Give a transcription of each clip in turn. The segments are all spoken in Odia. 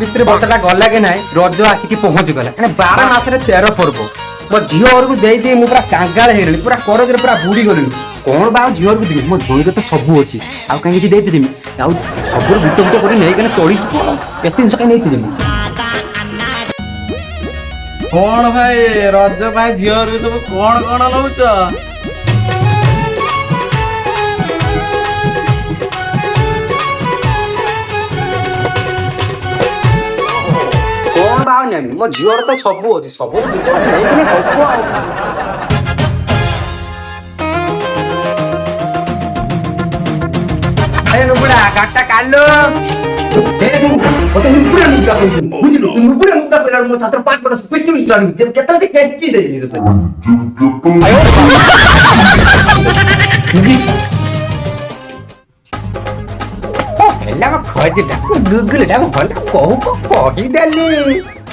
सावित्री बतटा गला के नाई रज आसिक पहुंच गला 12 मास 13 पर्व मो झील घर को दे मुझे पूरा कांगाल हो पूरा करज पूरा बुड़ी गली कौन बा झील घर को देवी मो झोई तो सबू अच्छी आउ कहीं देदेमी सब गुट गुट कर नहीं चली एत जिन कहीं नहीं कौन भाई रज भाई झील सब कौन कौन नौच कौन बा नहीं मो झील तो सबू अच्छी सब नुपुड़ा गाटा काढलो नुपुड़ा नुपुड़ा बुझिलु तू नुपुड़ा नुपुड़ा पहिला म छात्र 5 वर्ष पिच्ची पिच्ची चढी जे केतल चाहिँ केची देली त आयो ओ हेला म खजिटा गुगल डा भल कहू कहि देली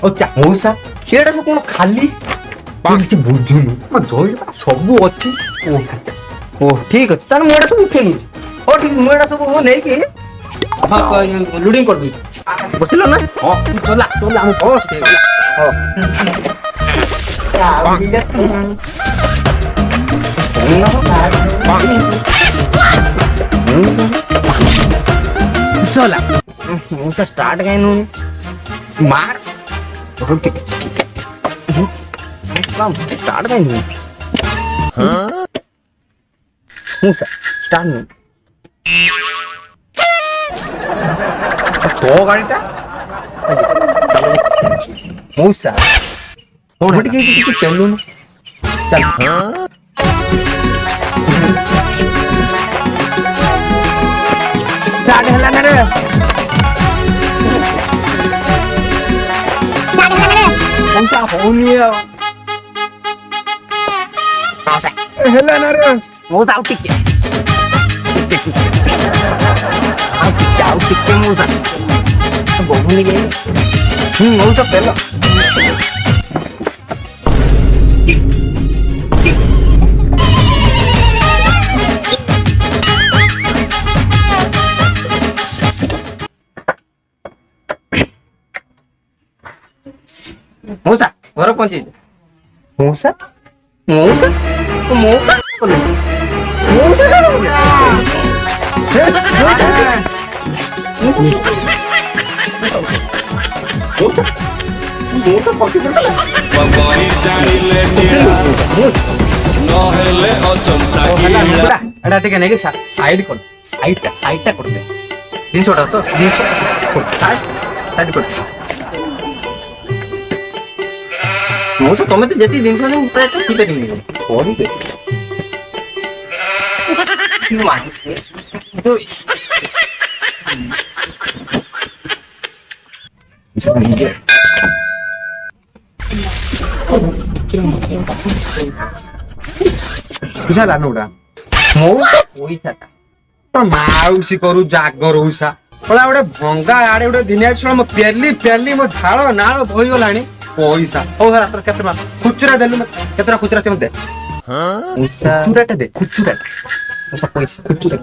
ओ चा मौसा छेडा को कोन खाली କିଛି ବୁଝୁନୁ म जोई सब अछि ओ ठीक अछि तार मोडा सब उठेनु ओ ठीक मोडा सब हो नै कि हां लोडिंग कर दी बसिलो ना हां चला चला हम बस के हां या बिले चला मुसा स्टार्ट गइनु मार ओके काम स्टार्ट गइनु हां मुसा स्टार्ट नहीं तो गाड़ीटा मौसा कौन है कि चलू ना चल स्टार्ट हला ना रे मौसा होनी है मौसा हला ना रे मौसा उठ के जाओ टिके मौसा बहुनी गई मौसा पहला मौसा घर पहुंची मौसा मौसा मौसा साइड कर साइड कर जिनस तो साइड कर मौसा तुम तो जी जिन माउसी करू जागर उषा पड़ा गोटे भंगा आड़े गोटे दिनिया छुआ मो पेली पेली मो झाड़ नाल भई गलानी पैसा हो रात केतना खुचुरा देलु केतना खुचुरा से दे उषा खुचुराटा दे खुचुरा उषा पैसा खुचुरा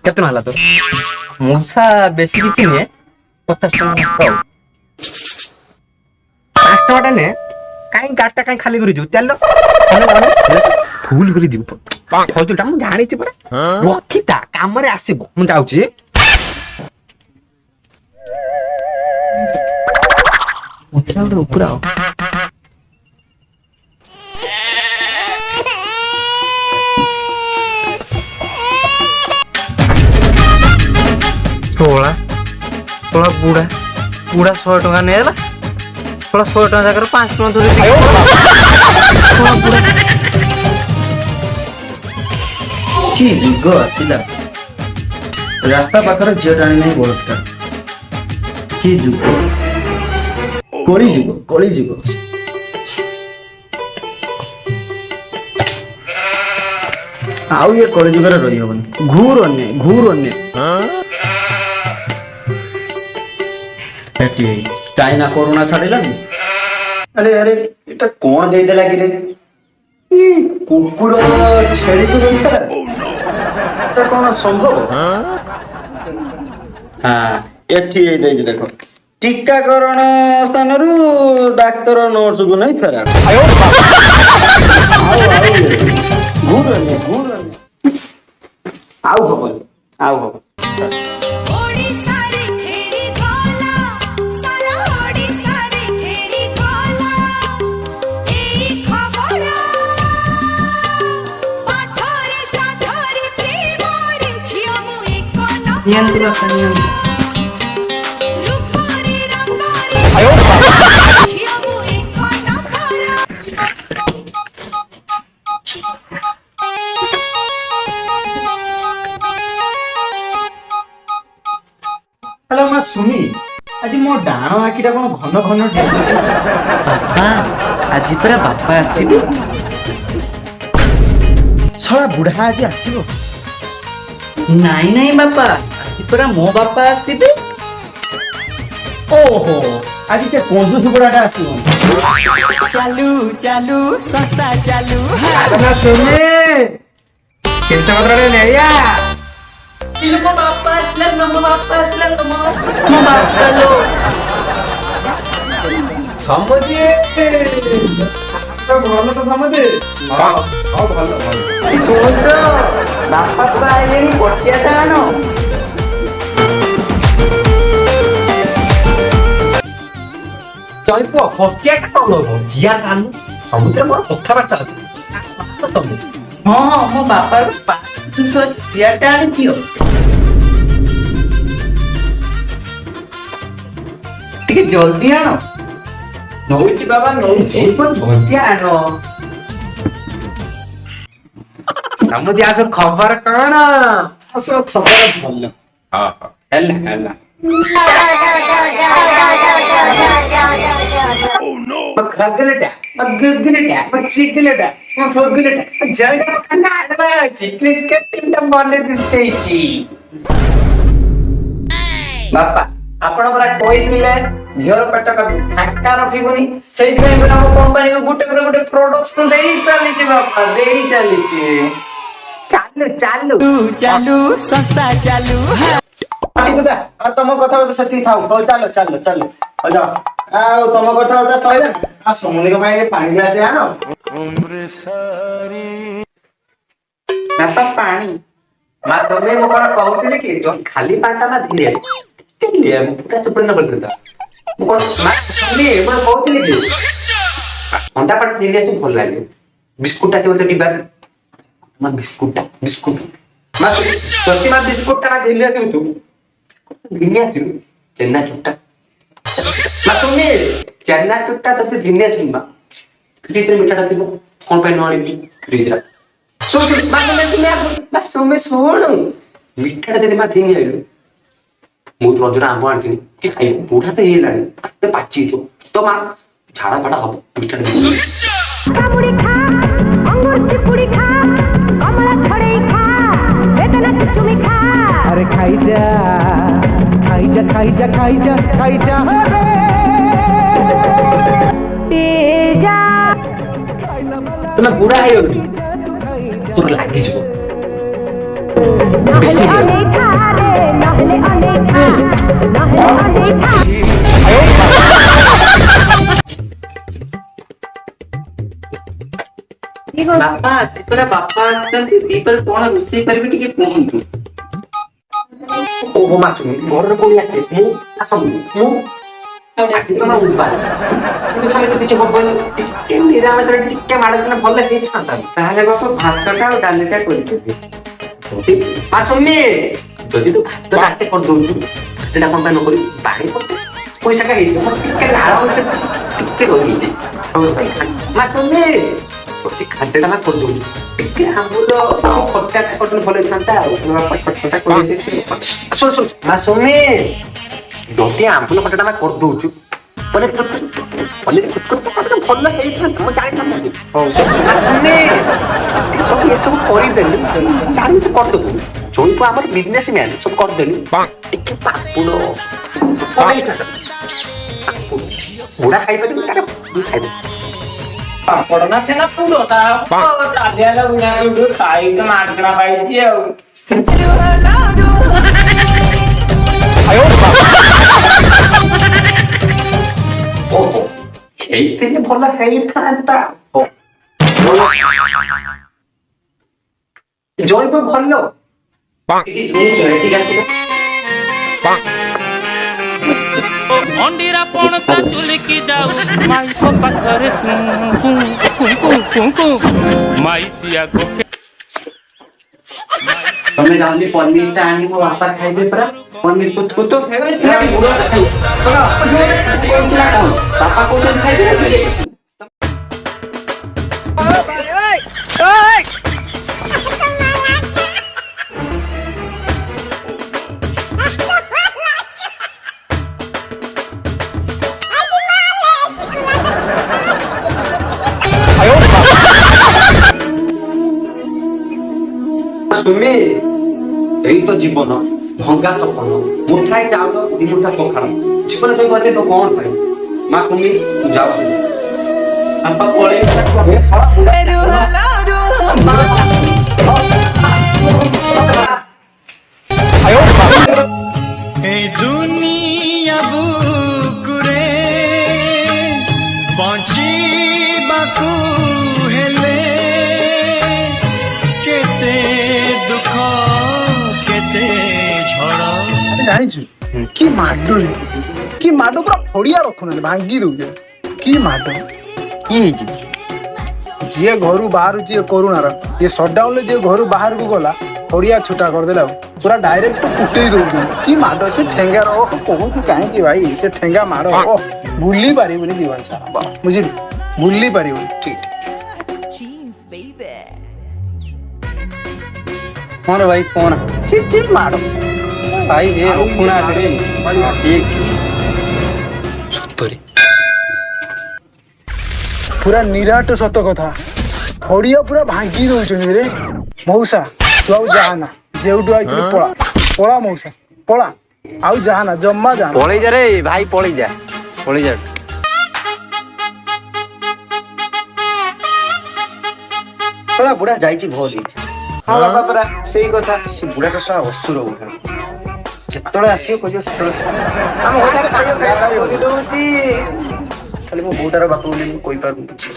केतना हला तो मूसा बेसी किछि ने 50 टका 5 टका ने काई गाटा काई खाली करि जु तेल फुल करि दिउ फौजटा मु जानि छि परा रखिता काम रे आसीबो मु जाउ छि उठा ऊपर आओ थोड़ा थोड़ा बुढ़ा बुढ़ा 100 टका ने थोड़ा 100 टका जगह 5 टका धरि थोड़ा बुढ़ा की जुग आसिला रास्ता पाखर झियो टाणी नहीं बोलता की जुग कोली जुग आउ ये कोली जुग रे रही होबनी घूर अन्य चाइना कोरोना छाड़िलानी अरे अरे एटा कोन दे देला कि रे କୁକୁର ଛେଳିକୁ ଦେଇଥିଲା এটা କଣ ସମ୍ଭବ? ହଁ ଏଠି ଦେଇଛି ଦେଖ ଟିକାକରଣ ସ୍ଥାନରୁ ଡାକ୍ତର ନର୍ସକୁ ନେଇ ଫେରାର। ଘୁରନି ଆଉ ହବନି ଆଉ ହବ ଓଡ଼ିଶାରେ ଖେଳି ଗଲା ସାରା ଓଡ଼ିଶାରେ ଖେଳି ଗଲା ଏଇ ଖବର ପାଠରେ ସାଧରେ ପ୍ରେମରେ ଝିଅ ମୁଁ ଏକ ନମ୍ବର ରୂପରେ ରଙ୍ଗରେ ଝିଅ ମୁଁ ଏକ ନମ୍ବର ହ୍ୟାଲୋ ମା ସୁମି ଆଜି ମୋ ଡାଣ ଆଖିଟା କଣ ଘନ ଘନ ଡେଙ୍ଗୁଛି। ଆଜି ପରା ବାପା ଆସିବେ। ଶଳା ବୁଢା ଆଜି ଆସିବ। ନାଇଁ ନାଇଁ ବାପା, ଆଜି ପରା ମୋ ବାପା ଆସିବେ। ଓହୋ ଆଜି ସେ କଞ୍ଜୁସ ବୁଢାଟା ଆସିବ। ଚାଲୁ ଚାଲୁ ଶସ୍ତା ଚାଲୁ। ଆରେ ନା ସୁମି ଜିନିଷ ପତ୍ର ନେଇଆ। ମୋ ବାପା ଆସିଲା ଲୋ, ମୋ ବାପା ଆସିଲା ଲୋ, ମୋ ବାପା ଲୋ। ସମୁଦି ସବୁ ଭଲ ତ ସମୁଦି? ହଁ ଭଲ ଭଲ। ଶୁଣୁଛ ବାପା ତ ଆଇଲେଣି, ପଟିଆଟା ଆଣ। ତୋ ପଟିଆଟା କଣ ହବ? ଜିଆ ଆଣୁ ସମୁଦ୍ର ମୋର କଥାବାର୍ତ୍ତା ଅଛି। ତମେ ହଁ ହଁ ମୋ ବାପାର 500 ଅଛି, ଚିଆରଟା ଆଣିଦିଅ। ଟିକେ ଜଲ୍ଦି ଆଣ। ନଉଛି ବାବା ନଉଛି ଜଲ୍ଦି ଆଣ। ସମୁଦି ଆସ ଖବର କଣ? ସବୁ ଖବର ଭଲ। ହେଲା ହେଲା। ଖଗଲଟା ଗୁଗଲଟା ଚିଗଲଟା ଫଗଲଟା ଜୟଟା ଖାନା ଆଡବା ଅଛି କ୍ରିକେଟ ଟିମଟା ବନେ ଜିତେଇଛି। ବାପା ଆପଣ ପରା କହିଥିଲେ ଝିଅର ପେଟ ଫାଙ୍କା ରଖିବୁନି, ସେଇଥିପାଇଁ ପରା ଆମ କମ୍ପାନୀକୁ ଗୋଟେ ପରେ ଗୋଟେ ପ୍ରଡକ୍ସନ ଦେଇ ଚାଲିଛି ବାପା, ଦେଇ ଚାଲିଛି। ଚାଲୁ ଚାଲୁ ଚାଲୁ ଶସ୍ତା ଚାଲୁ। ଆଉ ତମ କଥାବାର୍ତ୍ତା ସେତିକି ଥାଉ। ହଉ ଚାଲ ଚାଲ ଚାଲ ହଉ ଯାଅ। ଆଉ ତମ କଥାବାର୍ତ୍ତା ସଇଲା। ଆଉ ସମୁଦ୍ର ପାଇଁ ପାଣି ଗ୍ଲାସ ଆଣ। ବାପା ପାଣି ମା ତମେ ମୁଁ କଣ କହୁଥିଲି କି ଖାଲି ପାଣିଟା ମା ଧୀରେ ପୁରା ଚୁପଡି ନ କରିଦେଲା। ମୁଁ କଣ ମା ଶୁଣି ମୁଁ କହୁଥିଲି କି ଥଣ୍ଡା ପାଣି ଧୀରେ ଆସିବ ଭଲ ଲାଗେ। ବିସ୍କୁଟଟା ଥିବ ତ ଡିବା ମା ବିସ୍କୁଟଟା ବିସ୍କୁଟ ମା ଯଦି ମା ବିସ୍କୁଟଟା ମା ଧୀରେ ଆସିବ ତୁ ଧୀରେ ଆସିବ ଚେନା ଚୁଟା ମା ତୁମେ ଚେନା ଚୁଟା ତତେ ଧୀରେ ଆସିବ ମା ଫ୍ରିଜରେ ମିଠାଟା ଥିବ କଣ ପାଇଁ ନ ଆଣିବି ଫ୍ରିଜରେ ଶୁଣୁ ମିଠାଟା ଯଦି ମା ଧିଙ୍ଗି ଆଇଲୁ ମୁଁ ରଜରେ ଆମ୍ବ ଆଣିଥିଲି କି ଖାଇବୁ ବୁଢା ତ ହେଇଗଲାଣି ପାଚିଥିବ ତ ମା ଝାଡା ଫାଡା ହବ ମିଠାଟା बुड़ी खा अंगूर चिपुड़ी खा कमला छड़ई खा बेदना चुचुमी खा अरे खाई जा खाई जा खाई जा खाई जा खाई जा तेजा ତମେ ବୁଢା ହେଇଗଲୁ ତୋର ଲାଗିଯିବ ବେଶୀ नहले ହେଇଗଲା। खा रे नहले खा नहले खा ବାପା ଆଜି ପରା ବାପା ଆସିଛନ୍ତି, ଦିପରେ କଣ ରୋଷେଇ କରିବି ଟିକେ କୁହନ୍ତୁ। ଓହୋ ମାସୁ ଘରର କୋଉ ଆସେ ମୁଁ ଆସନ୍ତୁ ମୁଁ ଆଜି ତମ ଉପାୟ କିଛି ହବନି ଟିକେ ନିରାମିଷରେ ଟିକେ ମାଡ଼ ଦେଲେ ଭଲ ହେଇଥାନ୍ତା। ତାହେଲେ ବାପା ଭାତଟା ଆଉ ଡାଲିଟା କରିଦେବି। ମାସୁମି ଯଦି ତୁ ଭାତ ରାତେ କରିଦଉଛୁ ସେଟା କଣ ପାଇଁ ନ କରି ପାଣି ପକେଇ ପଇସା କା ହେଇଯିବ ଟିକେ ଲାଳ ହଉଛି ଟିକେ ରହିଯାଇଛି ମାସୁମି ଯଦି ଖାଦ୍ୟଟା ମା କରିଦଉଛୁ ଟିକେ ଆମ୍ବୁଲ ଆଉ ଖଟା କରିଦେଲେ ଭଲ ହେଇଥାନ୍ତା ଆଉ ଖଟା କରିଦେଇଛି ଶୁଣ ଶୁଣ ମାସୁମି ଯଦି ଆମ୍ବୁଲ ଖଟାଟା ମା କରିଦଉଛୁ ମାନେ ଭଲ ହେଇଥାନ୍ତା ମୁଁ ଜାଣିଥାନ୍ତି ମାସୁମି ସବୁ ଏସବୁ କରିଦେଲି ତାହେଲେ ତୁ କରିଦେବୁ ଯୋଉ ଆମର ବିଜନେସ ମ୍ୟାନ ସବୁ କରିଦେଲି ଟିକେ ପାପୁଡ ବୁଢା ଖାଇପାରିବୁ ତାର ଖାଇବୁ ପାମ୍ପଡ଼ ନା ଛେନା ପୁରଟା ଚାଲିଆଲା ବୁଣା ଖାଇ ତ ମାଗଣା ପାଇଛି ଆଉ। ଓହୋ ହେଇଥିଲେ ଭଲ ହେଇଥାନ୍ତା। ଜୈବ ଭଲ ଏଠି ଶୁଣୁଛ ଏଠି ଆସିବ ଅଣ୍ଡିରା ପଣସା ଚୁଲିକି ଯାଉ ମାଇକ ପାଖରେ ମାଇଚିଆ ଗୋକେ ତମେ ଯାଉନି ପନିର ଟା ଆଣି ମୋ ବାପା ଖାଇବେ ପରା ପନିର କୁ ତୁ ତ ବାପା କହୁଛନ୍ତି ଖାଇବେ। ସୁମି ଏଇ ତ ଜୀବନ ଭଙ୍ଗା ସପନ ମୁଠାଏ ଚାଉଳ ଦି ମୁଠା ପଖାଳ ଜୀବନ ଜୈବ ଏତେ କଣ ପାଇଁ ମା ସୁମି ତୁ ଯାଉଛୁ ବାପା এই দুনিয়া বুকুরে বଞ୍ଚିବାକୁ ହେଲେ କେତେ ଦୁଃଖ କେତେ ଝଡ଼ ଜାଣିଛୁ କି ମାଡ ପୁରା ଫଡିଆ ରଖୁନାହାନ୍ତି ଭାଙ୍ଗି ଦଉଛନ୍ତି କି ମାଡ କି ହେଇଛି ଯିଏ ଘରୁ ବାହାରୁଛି ଯିଏ କରୁଣାର ଇଏ ସଟଡାଉନରେ ଯିଏ ଘରୁ ବାହାରକୁ ଗଲା ଫଡିଆ ଛୁଟା କରିଦେଲା ଆଉ ପୁରା ଡାଇରେକ୍ଟ କୁଟେଇ ଦଉଛନ୍ତି କି ମାଡ ସେ ଠେଙ୍ଗାର କହୁଛୁ କାହିଁକି ଭାଇ ସେ ଠେଙ୍ଗା ମାଡ ବୁଲି ପାରିବୁନି ଜୀବନ ସାରା ବୁଝିଲୁ ବୁଲି ପାରିବୁନି ଠିକ କଣ ଭାଇ କଣ ସେ କି ମାଡ ଭାଇ ଏ ରଖୁଣା ଠିକ ସତରେ ପୁରା ନିରାଟ ସତ କଥା ଫଡିଆ ପୁରା ଭାଙ୍ଗି ଦଉଛନ୍ତି ରେ ମଉସା ତୁ ଆଉ ଯାହା ନା ଯେଉଁଠୁ ଆଇଥିଲୁ ପଳା ପଳା ମଉସା ପଳା ଆଉ ଯାହା ନା ଜମା ଯାହା ପଳେଇ ଯା ରେ ଭାଇ ପଳେଇ ଯା ଶଳା ବୁଢା ଯାଇଛି ଭଲ ହେଇଛି ହଁ ବାପା ପରା ସେଇ କଥା ସେ ବୁଢାଟା ଶଳା ଅସୁର ବୁଢା ଯେତେବେଳେ ଆସିବ କହିବ ସେତେବେଳେ ଆମ ଘରେ ଖାଇବା ଦଉଛି ଖାଲି ମୋ ବୋଉଟାର ବାପ ବୋଲି ମୁଁ କହିପାରୁନି କିଛି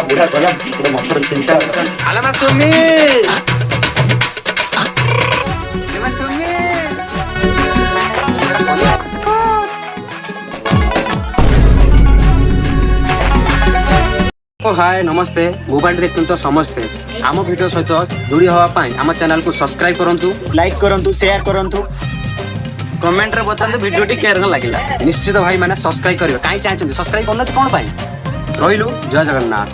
ବୁଢା ଗଲା ଗୋଟେ ମନ୍ତ୍ର ଚିନ୍ତା ଆଲାମା ସୁମି हाय नमस्ते मोबाइल देखते तो समस्ते आम वीडियो सहित जोड़ी हवाई आम चैनल को सब्सक्राइब करंतु लाइक करंतु शेयर करंतु कमेंट रे बतांतु वीडियो टी केयर लागला निश्चित भाई माने सब्सक्राइब करियो काई चाहछन सब्सक्राइब करन कौन पाई रहिलु जय जगन्नाथ।